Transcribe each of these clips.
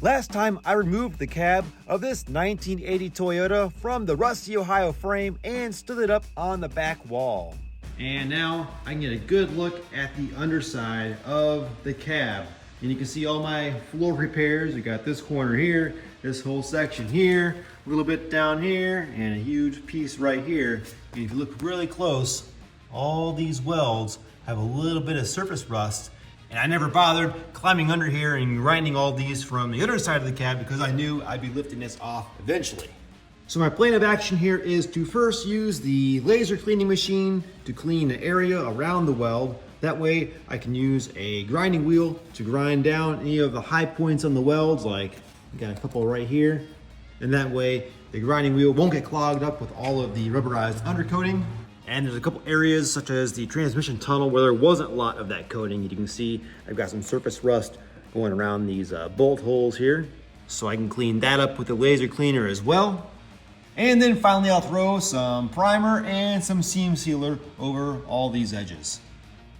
Last time I removed the cab of this 1980 Toyota from the rusty Ohio frame and stood it up on the back wall. And now I can get a good look at the underside of the cab. And you can see all my floor repairs. We got this corner here, this whole section here, a little bit down here, and a huge piece right here. And if you look really close, all these welds have a little bit of surface rust. And I never bothered climbing under here and grinding all these from the other side of the cab because I knew I'd be lifting this off eventually. So my plan of action here is to first use the laser cleaning machine to clean the area around the weld. That way I can use a grinding wheel to grind down any of the high points on the welds, like we got a couple right here. And that way the grinding wheel won't get clogged up with all of the rubberized undercoating. And there's a couple areas such as the transmission tunnel where there wasn't a lot of that coating. You can see I've got some surface rust going around these bolt holes here. So I can clean that up with the laser cleaner as well. And then finally I'll throw some primer and some seam sealer over all these edges.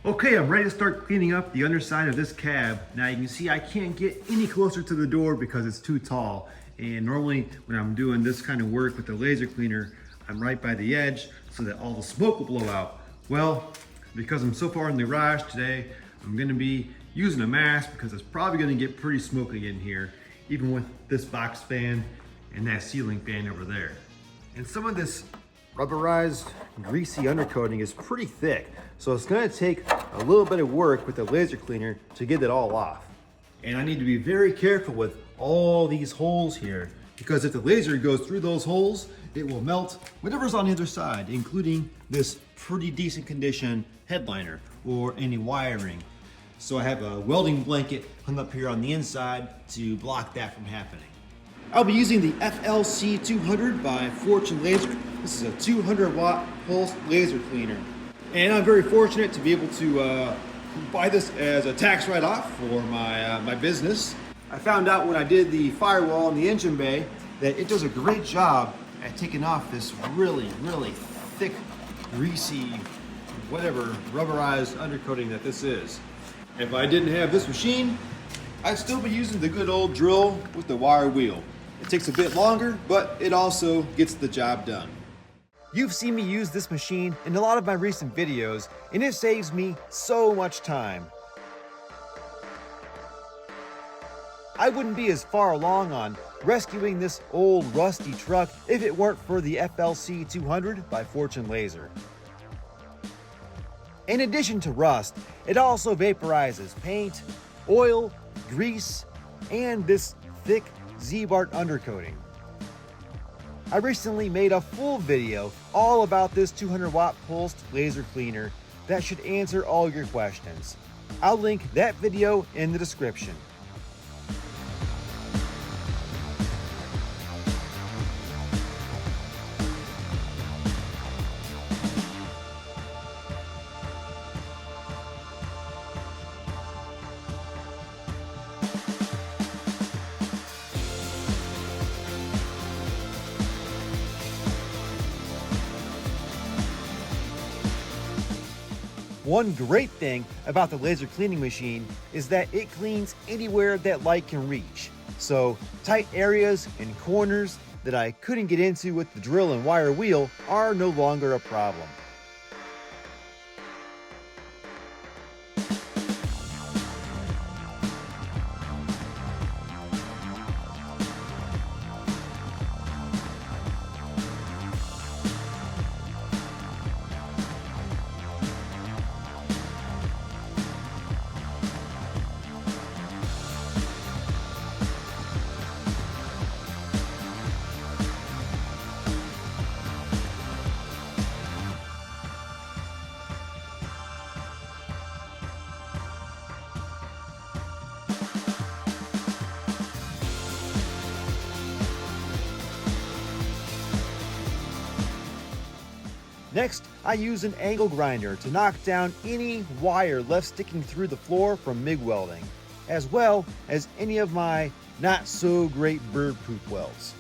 Okay, I'm ready to start cleaning up the underside of this cab. Now you can see I can't get any closer to the door because it's too tall. And normally when I'm doing this kind of work with the laser cleaner, I'm right by the edge so that all the smoke will blow out. Well, because I'm so far in the garage today, I'm gonna be using a mask because it's probably gonna get pretty smoky in here, even with this box fan and that ceiling fan over there. And some of this rubberized, greasy undercoating is pretty thick, so it's gonna take a little bit of work with the laser cleaner to get it all off. And I need to be very careful with all these holes here, because if the laser goes through those holes, it will melt whatever's on the other side, including this pretty decent condition headliner or any wiring. So I have a welding blanket hung up here on the inside to block that from happening. I'll be using the FLC 200 by Fortune Laser. This is a 200 watt pulse laser cleaner. And I'm very fortunate to be able to buy this as a tax write-off for my business. I found out when I did the firewall in the engine bay that it does a great job at taking off this really, really thick, greasy, whatever rubberized undercoating that this is. If I didn't have this machine, I'd still be using the good old drill with the wire wheel. It takes a bit longer, but it also gets the job done. You've seen me use this machine in a lot of my recent videos, and it saves me so much time. I wouldn't be as far along on rescuing this old rusty truck if it weren't for the FLC 200 by Fortune Laser. In addition to rust, it also vaporizes paint, oil, grease, and this thick Z-Bart undercoating. I recently made a full video all about this 200 watt pulsed laser cleaner that should answer all your questions. I'll link that video in the description. One great thing about the laser cleaning machine is that it cleans anywhere that light can reach. So tight areas and corners that I couldn't get into with the drill and wire wheel are no longer a problem. Next, I use an angle grinder to knock down any wire left sticking through the floor from MIG welding, as well as any of my not so great bird poop welds.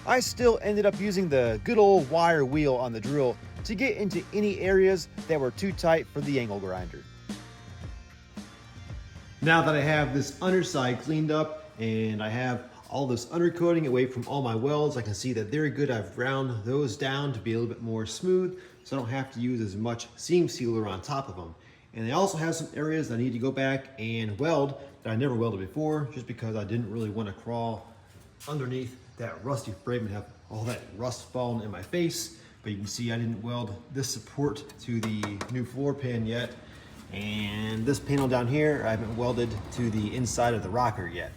I still ended up using the good old wire wheel on the drill to get into any areas that were too tight for the angle grinder. Now that I have this underside cleaned up and I have all this undercoating away from all my welds, I can see that they're good. I've ground those down to be a little bit more smooth so I don't have to use as much seam sealer on top of them. And I also have some areas that I need to go back and weld that I never welded before, just because I didn't really want to crawl underneath that rusty frame and have all that rust falling in my face. But you can see I didn't weld this support to the new floor pan yet. And this panel down here, I haven't welded to the inside of the rocker yet.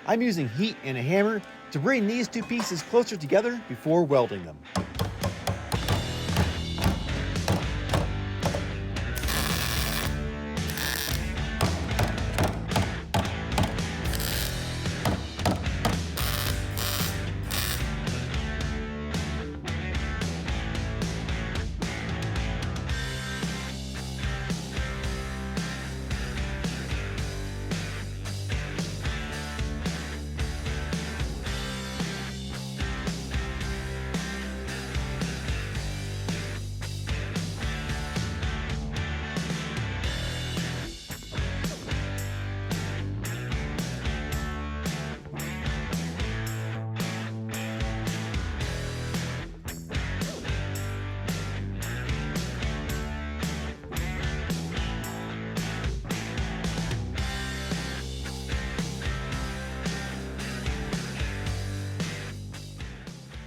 I'm using heat and a hammer to bring these two pieces closer together before welding them.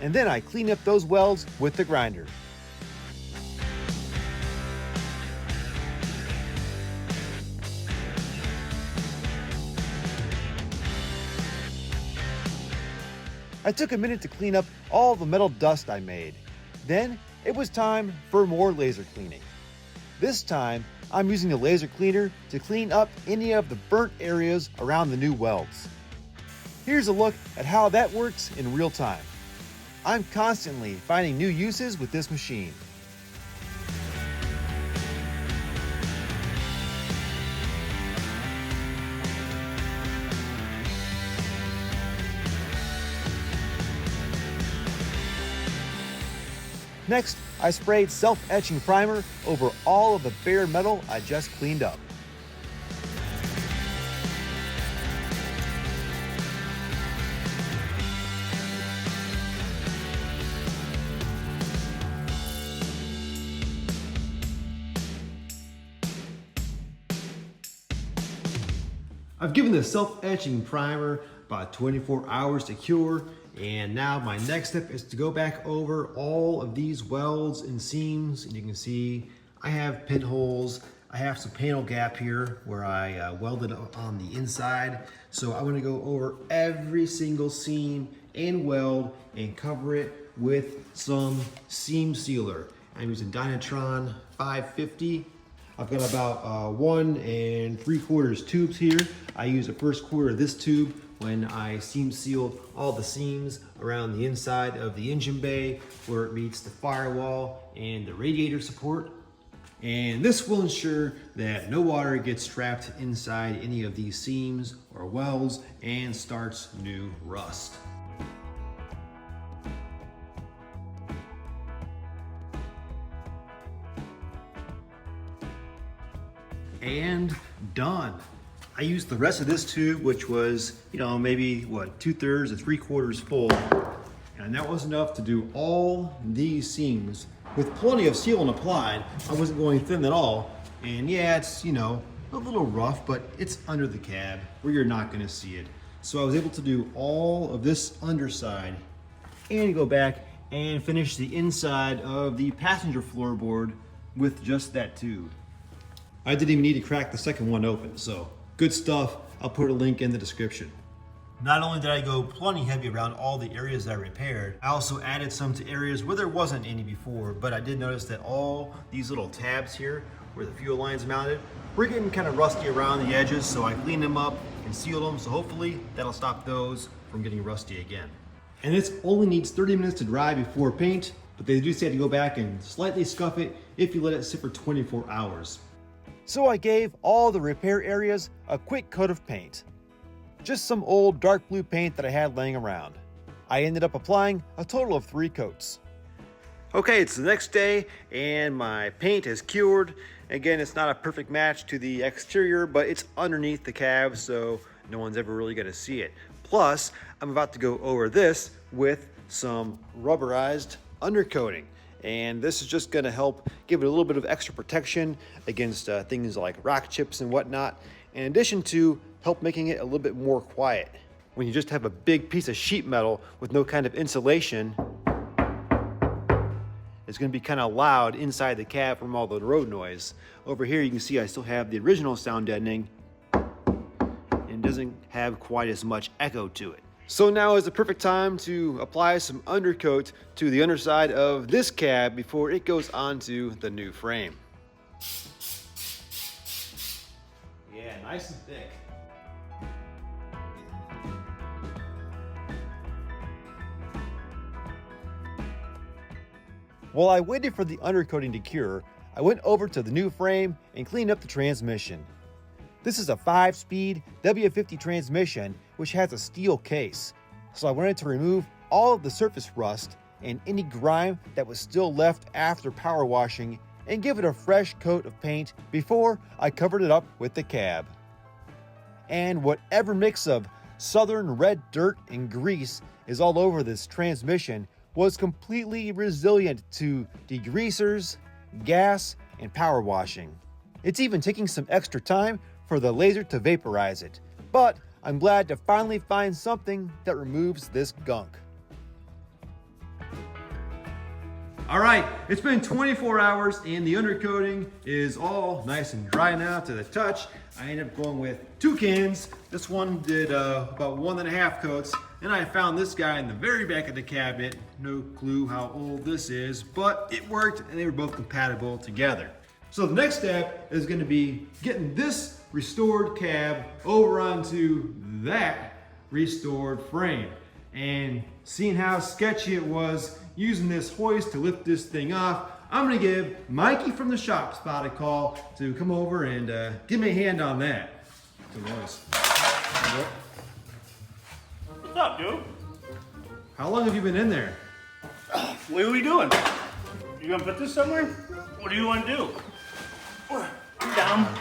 And then I clean up those welds with the grinder. I took a minute to clean up all the metal dust I made. Then it was time for more laser cleaning. This time, I'm using the laser cleaner to clean up any of the burnt areas around the new welds. Here's a look at how that works in real time. I'm constantly finding new uses with this machine. Next, I sprayed self-etching primer over all of the bare metal I just cleaned up. I've given the self-etching primer about 24 hours to cure, and now my next step is to go back over all of these welds and seams. And you can see I have pinholes, I have some panel gap here where I welded on the inside. So I want to go over every single seam and weld and cover it with some seam sealer. I'm using Dynatron 550. I've got about 1 3/4 tubes here. I use the first quarter of this tube when I seam sealed all the seams around the inside of the engine bay where it meets the firewall and the radiator support. And this will ensure that no water gets trapped inside any of these seams or welds and starts new rust. And done. I used the rest of this tube, which was, maybe what, 2/3 to 3/4 full. And that was enough to do all these seams with plenty of sealant applied. I wasn't going thin at all. And yeah, it's, a little rough, but it's under the cab where you're not gonna see it. So I was able to do all of this underside and go back and finish the inside of the passenger floorboard with just that tube. I didn't even need to crack the second one open, so good stuff. I'll put a link in the description. Not only did I go plenty heavy around all the areas that I repaired, I also added some to areas where there wasn't any before, but I did notice that all these little tabs here where the fuel line's mounted were getting kind of rusty around the edges, so I cleaned them up and sealed them, so hopefully that'll stop those from getting rusty again. And this only needs 30 minutes to dry before paint, but they do say to go back and slightly scuff it if you let it sit for 24 hours. So I gave all the repair areas a quick coat of paint. Just some old dark blue paint that I had laying around. I ended up applying a total of 3 coats. Okay, it's the next day and my paint is cured. Again, it's not a perfect match to the exterior, but it's underneath the cab, so no one's ever really gonna see it. Plus, I'm about to go over this with some rubberized undercoating. And this is just gonna help give it a little bit of extra protection against things like rock chips and whatnot, in addition to help making it a little bit more quiet. When you just have a big piece of sheet metal with no kind of insulation, it's going to be kind of loud inside the cab from all the road noise. Over here you can see I still have the original sound deadening and doesn't have quite as much echo to it. So now is the perfect time to apply some undercoat to the underside of this cab before it goes onto the new frame. Yeah, nice and thick. While I waited for the undercoating to cure, I went over to the new frame and cleaned up the transmission. This is a 5-speed W50 transmission which has a steel case, so I wanted to remove all of the surface rust and any grime that was still left after power washing and give it a fresh coat of paint before I covered it up with the cab. And whatever mix of southern red dirt and grease is all over this transmission was completely resilient to degreasers, gas, and power washing. It's even taking some extra time for the laser to vaporize it, but I'm glad to finally find something that removes this gunk. All right, it's been 24 hours and the undercoating is all nice and dry now to the touch. I ended up going with 2 cans. This one did about 1.5 coats. And I found this guy in the very back of the cabinet. No clue how old this is, but it worked and they were both compatible together. So the next step is going to be getting this restored cab over onto that restored frame. And seeing how sketchy it was using this hoist to lift this thing off, I'm going to give Mikey from the shop spot a call to come over and give me a hand on that. Good noise. Yep. What's up, dude? How long have you been in there? What are we doing? You gonna put this somewhere? What do you want to do? I'm down.